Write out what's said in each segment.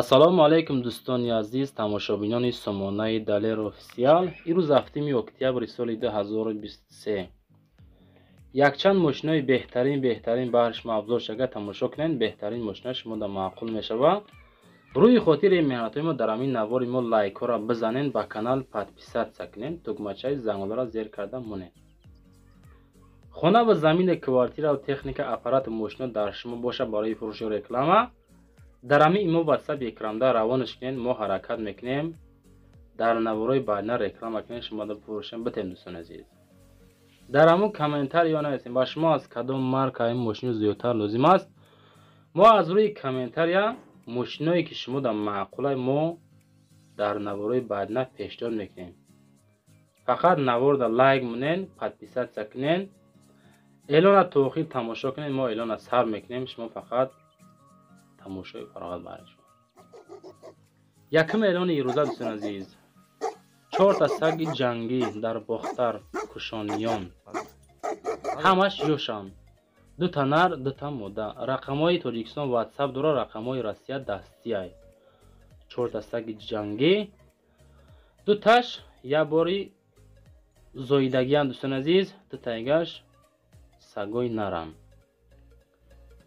ассалому алайкум дӯстони азиз тамошобинони сомонаи Далер офисиал. Ирӯз 7 октябри соли 2023 якчанд мошинои беҳтарин баҳри шумо абзор шуда тамошо кунед. Беҳтарин мошина шумода маъқул мешавад. рӯи хотири меҳнатҳои мо дар ҳамин навори мо лайкҳоро бизанед, ба канал подписатсия кунед, тугмачаи занглоро зер карда монед. хона ва замини квартира ва техника аппарати мошино дар шумо боша барои фурӯши реклама. дар ҳамин имо ватсап екрамда равонаш кунед, мо ҳаракат мекунем дар наворои баъдина реклама кунем, шумо да фурӯшем битем. дӯстони азиз, дар ҳамон комментарий ё нависем ба шумо аз кадом марка ин мошини зиёдтар лозим аст. мо аз рӯи комментария мошиное ки шумода маъқулай мо дар наворои баъдина пешниҳод мекунем. фақат наворда лайк монен, подписатсия кунен, эълона то охир тамошо кунед. мо эълона сар мекунем, шумо фақат тамошои фароғат баред. якум эълони ирӯза дӯстони азиз, 4 та саги ҷангӣ дар бохтар кушониён, ҳамаш ёшанд, 2 та нар, 2 та мода. рақамҳои Тоҷикистон ватсап дора, рақамҳои Россия дастияй. 4 та саги ҷангӣ, 2 таш як бори зоидагиам дӯстони азиз, 2 тайгаш сагои нарам.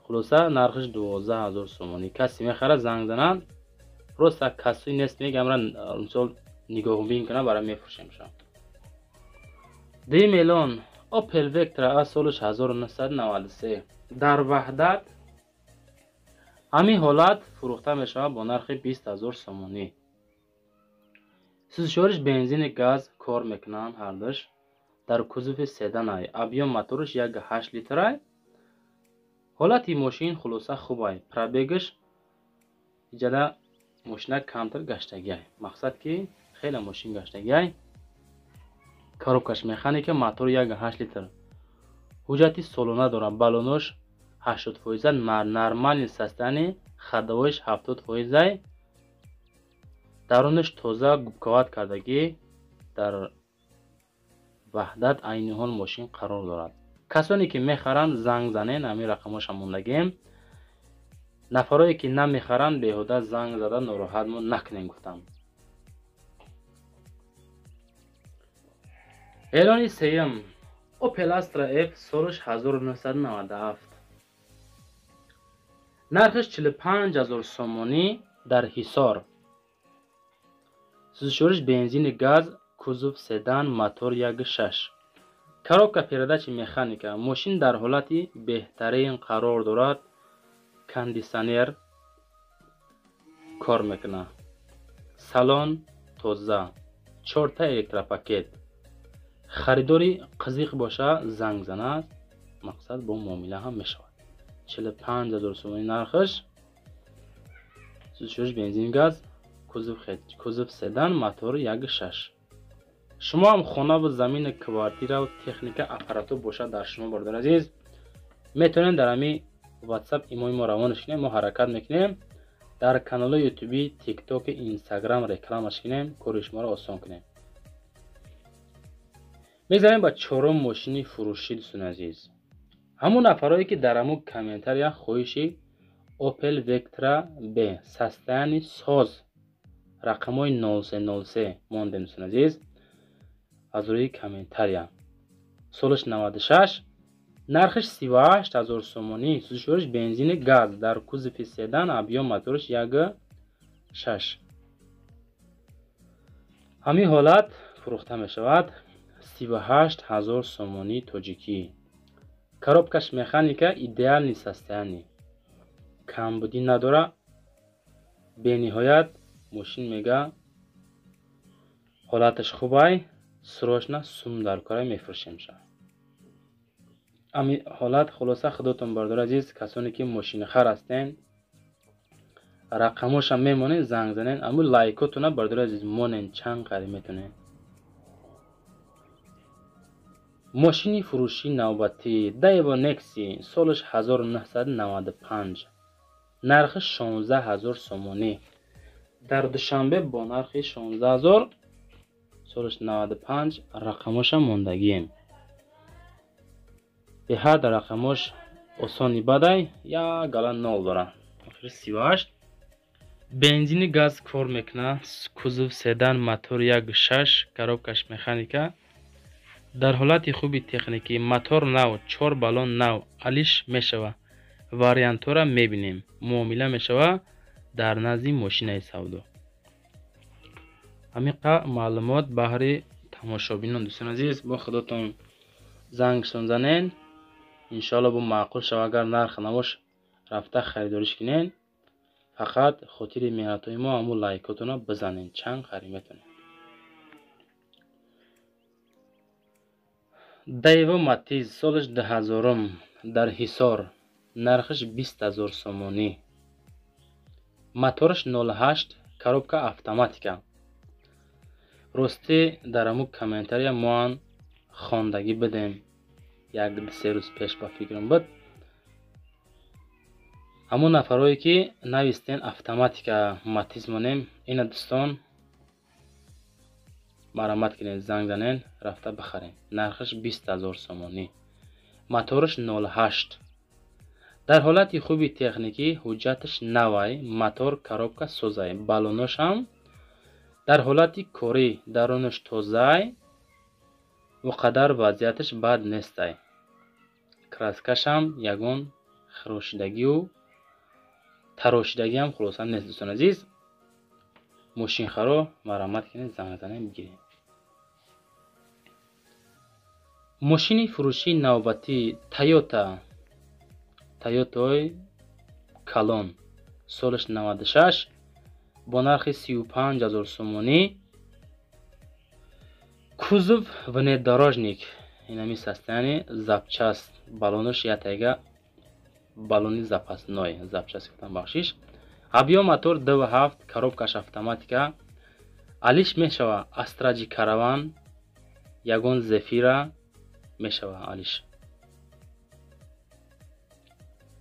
хулоса нархиш 12000 сомонӣ. касе мехарад занг занад, просто касои нест мегам ра мисол нигоҳубин кунад, барои мефурӯшем шо. дуюм эълон, Opel Vectra аз солиш 1993 дар ваҳдат. ҳамин ҳолат фурӯхта мешавад бо нархи 20000 сомонӣ. сӯзишвориш бензини газ кор мекунанд ҳардуш. дар кузуфи седанай, объём моториш 1.8 литрай. ҳолати мошин хулоса хубай. пробегиш иҷада мошина камтар гаштагиай, мақсад ки хеле мошин гаштагиай. коробкаш механика, мотор 1.8 литр. ҳуҷҷати солона дорад. балонош 80% нормальни состояние, ходовоиш 70%. даруниш тоза губковат кардагӣ. дар ваҳдат айни ҳол мошин қарор дорад. касоне ки мехаранд занг занен, ҳамин рақамоша мондагем. нафарое ки намехаранд беҳуда занг зада нороҳат мо накунем гуфтам. эълони сеюм, Opel Astra F солиш 1997 нархиш 45000 сомонӣ дар ҳисор. сӯзишвориш бензини газ, кузов седан, мотор 1.6. коробка передачи механика. мошин дар ҳолати беҳтарин қарор дорад. кондисионер кор мекунад. салон тоза. 4 та электропакет. харидори қизиқ боша занг занад, мақсад бо муомила ҳам мешавад. 45000 сомонӣ нархиш. сӯзишвориш бензин газ, кузов седан, мотор 1.6. шумо ҳам хона ва замини квартира ва техника аппарату бошад дар шумо бордар азиз, метавонед дар ҳамин ватсап имои мо равонаш кунем, мо ҳаракат мекунем. дар каналҳои ютуби, тиктоки, инстаграм рекламаш кунем, кори шуморо осон кунем. мегзарем ба чорум мошини фурӯшӣ дӯстони азиз. ҳамон нафарое ки дар ҳамон комментария хоҳиши Opel Vectra B состояни соз рақамҳои 0303 мондем дӯстони азиз. аз рӯи комментария солиш 96, нархиш 38000 сомонӣ. сӯзишвориш бензини газ дар кузуфи седан, объём моториш 1.6. ҳамин ҳолат фурӯхта мешавад. 38000 сомонӣ тоҷикӣ. коробкаш механика, идеални состояние, камбудӣ надора. бениҳоят мошин мега ҳолаташ хубай. срочно сум дар кора мефурӯшем шо. ҳамин ҳолат хулоса худотон бардор азиз, касоне ки мошинахар ҳастен, рақамоша мемонен, занг занен, аммо лайкотона бардор азиз монен, чанд қариб метонен. мошини фурӯшӣ навбатӣ Daewoo Nexi солиш 1995 нархи 16000 сомонӣ. дар душанбе бо нархи 16000 солиш 95 рақамоша мондагием. беҳад рақамош осони бадай, як галан 0 дора. 38 бензини газ кор мекунад. кузов седан, мотор 1.6, коробкаш механика. дар ҳолати хуби техникӣ, мотор нав, 4 баллон нав, алиш мешава. вариантора мебинем. муомила мешава дар назди мошинаи савдо. ҳамиқа маълумот баҳри тамошобинон дӯстон азиз, бо худотон зангшон занен. иншоалло бо маъқул шава. агар нарх навош рафта харидориш кинен, фақат хотири меҳнатҳои мо ҳамун лайкотона бизанен, чанд харид метонем. Daewoo Matiz солиш 2000 дар Ҳисор, нархаш 20000 сомонӣ. мотораш 08, коробка автоматика. рости дар ҳамун комментария моан хондагӣ бидем. 1-3 рӯз пеш ба фикрам буд. ҳамун нафарое ки навистен автоматика Matiz монем, ина дӯстон марамат кинен, занг занен, рафта бихарен. нархаш 20000 сомонӣ. мотораш 08. дар ҳолати хуби техникӣ, ҳуҷҷаташ навай, мотор, коробка созай, баллонош ҳам дар ҳолати корӣ, дарунаш тозай, ва қадар вазъияташ бад нестай. краскаш ҳам ягон хирошидагию тарошидагӣ ҳам хулоса нест. дӯстон азиз, мошинхаро марамат кинен, занг занен, бигирен. мошини фурӯшии навбатӣ Toyota Kalon, солиш 96, бо нархи 35000 сомонӣ. кузов внедорожник, инами состояние запчаст, баллонаш ятайга баллони запасной, запчаст гуфтам бахшиш. объем мотор 2.7, коробкаш автоматика. алиш мешава Астраджи Караван, ягон Зефира мешава алиш.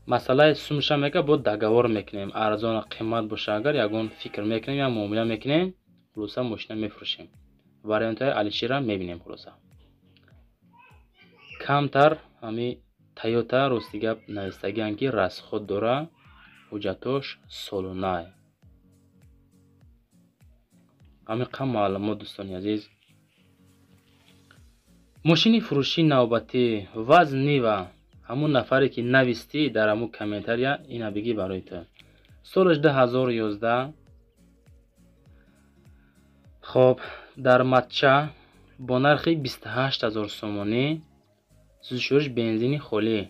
масъалаи сумша мека бо договор мекунем. арзон қимат боша, агар ягон фикр мекунем я муомила мекунем, хулоса мошина мефурӯшем. вариантҳои алишира мебинем. хулоса камтар ҳами Toyota рости гап навистагиам ки расход дора, ҳуҷҷатош солунай. ҳамиқа маълумот дӯстони азиз. мошини фурӯшии навбатӣ ваз нива, ҳамун нафаре ки навистӣ дар ҳамун комментария ина бигӣ барои ту. солаш 2011. хоб дар матча бо нархи 28000 сомонӣ. сӯзишвориш бензини холӣ.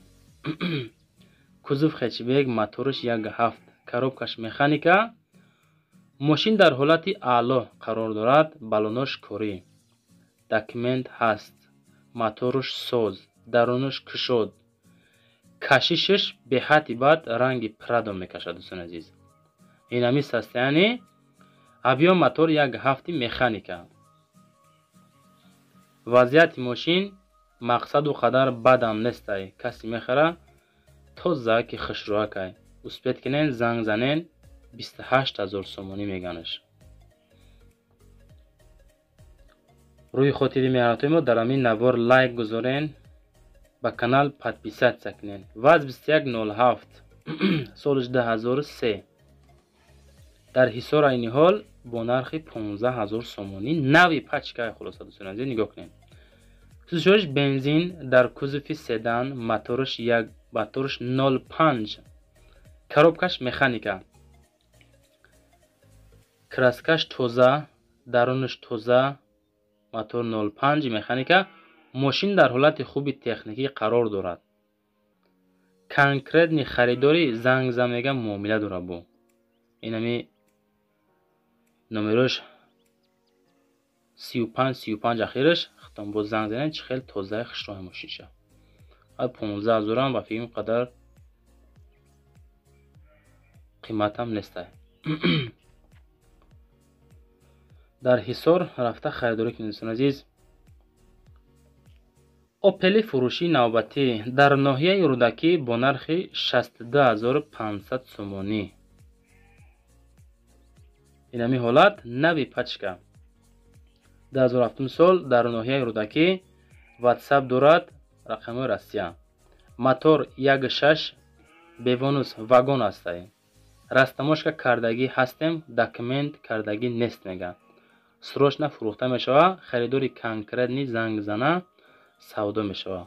кузов хетчбек, мотораш 1.7, коробкаш механика. мошин дар ҳолати аъло қарор дорад, баллонош корӣ. документ ҳаст. мотораш соз, дарунаш кушод. кашишаш беҳадди бад, ранги прадо мекашад. дӯстон азиз, инами состояние. объем мотор 1.7 механика. вазъияти мошин мақсаду қадар бадам нестай. касе мехара тоза ки хушрӯакай. успед кинен, занг занен, 28000 сомонӣ меганаш. рӯи хотири меҳнатҳои мо дар ҳамин навор лайк гузорен, ба канал подписатсия кинен. ваз 2107, солиш 2003. дар Ҳисор айни ҳол бо нархи 15000 сомонӣ. нави пачкай. хулоса дӯстон азиз, нигоҳ кунед. сӯзишвориш бензин дар кузови седан, мотораш 05, коробкаш механика. краскаш тоза, дарунаш тоза, мотор 05 механика. мошин дар ҳолати хуби техникӣ қарор дорад. конкретни харидори занг замега муомила дора бо. инами номерош 35 ахираш. хитон бо занг занен, чӣ хел тозаи хушрои мошинша. 15000 ам ба фикрим қадар қиматам нестай. дар Ҳисор рафта харидорӣ кунед. дӯстон азиз, опели фурӯшии навбатӣ дар ноҳияи рӯдакӣ бо нархи 62500 сомонӣ. инами ҳолат нави пачка. 2007 сол дар ноҳияи рӯдакӣ. ватсап дорад, рақамҳои Россия. мотор 1.6, бевонус вагон ҳастай. растамошка кардагӣ ҳастем, документ кардагӣ нест мегӯян. срочно фурӯхта мешавад. харидори конкретни занг зана савдо мешавад.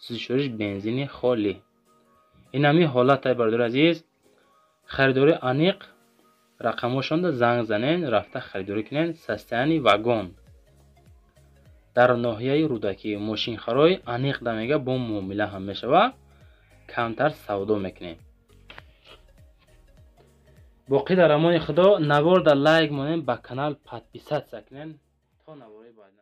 сӯзишвориш бензини холӣ. ин ҳамин ҳолатай бародари азиз. харидори аниқ рақамошонда занг занен, рафта харидорӣ кунен. состоянии вагон дар ноҳияи рӯдакӣ мошинхарои аниқ дамега бо муомила ҳам мешавад. камтар савдо мекунем. боқӣ дар амони худо. навор дар лайк монем, ба канал подписатсия кунен. то навори баъд.